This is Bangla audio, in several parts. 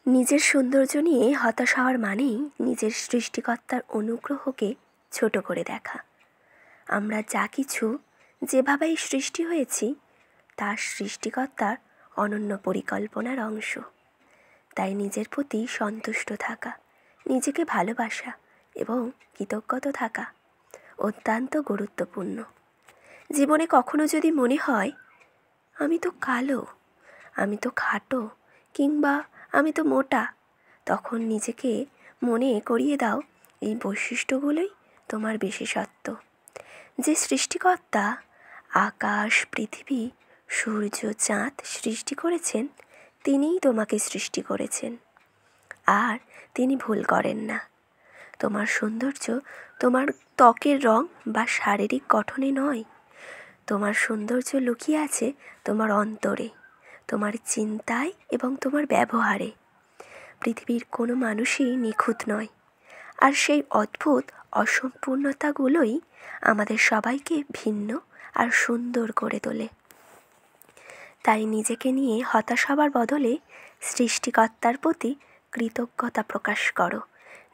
নিজের সৌন্দর্য নিয়ে হতাশ হওয়ার মানেই নিজের সৃষ্টিকর্তার অনুগ্রহকে ছোট করে দেখা। আমরা যা কিছু যেভাবেই সৃষ্টি হয়েছি তার সৃষ্টিকর্তার অনন্য পরিকল্পনার অংশ। তাই নিজের প্রতি সন্তুষ্ট থাকা, নিজেকে ভালোবাসা এবং কৃতজ্ঞতা থাকা অত্যন্ত গুরুত্বপূর্ণ। জীবনে কখনো যদি মনে হয় আমি তো কালো, আমি তো খাটো, কিংবা আমি তো মোটা, তখন নিজেকে মনে করিয়ে দাও এই বৈশিষ্ট্যগুলোই তোমার বিশেষত্ব। যে সৃষ্টিকর্তা আকাশ, পৃথিবী, সূর্য, চাঁদ সৃষ্টি করেছেন, তিনিই তোমাকে সৃষ্টি করেছেন, আর তিনি ভুল করেন না। তোমার সৌন্দর্য তোমার ত্বকের রং বা শারীরিক গঠনে নয়, তোমার সৌন্দর্য লুকিয়ে আছে তোমার অন্তরে, তোমার চিন্তায় এবং তোমার ব্যবহারে। পৃথিবীর কোনো মানুষই নিখুঁত নয়, আর সেই অদ্ভুত অসম্পূর্ণতাগুলোই আমাদের সবাইকে ভিন্ন আর সুন্দর করে তোলে। তাই নিজেকে নিয়ে হতাশ হবার বদলে সৃষ্টিকর্তার প্রতি কৃতজ্ঞতা প্রকাশ করো,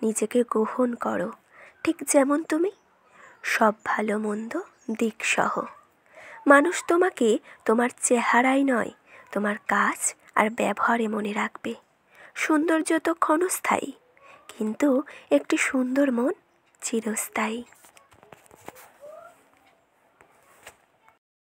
নিজেকে গ্রহণ করো ঠিক যেমন তুমি, সব ভালো মন্দ দিকসহ। মানুষ তোমাকে তোমার চেহারায় নয়, তোমার কাজ আর ব্যবহারে মনে রাখবে। সৌন্দর্য তো ক্ষণস্থায়ী, কিন্তু একটি সুন্দর মন চিরস্থায়ী।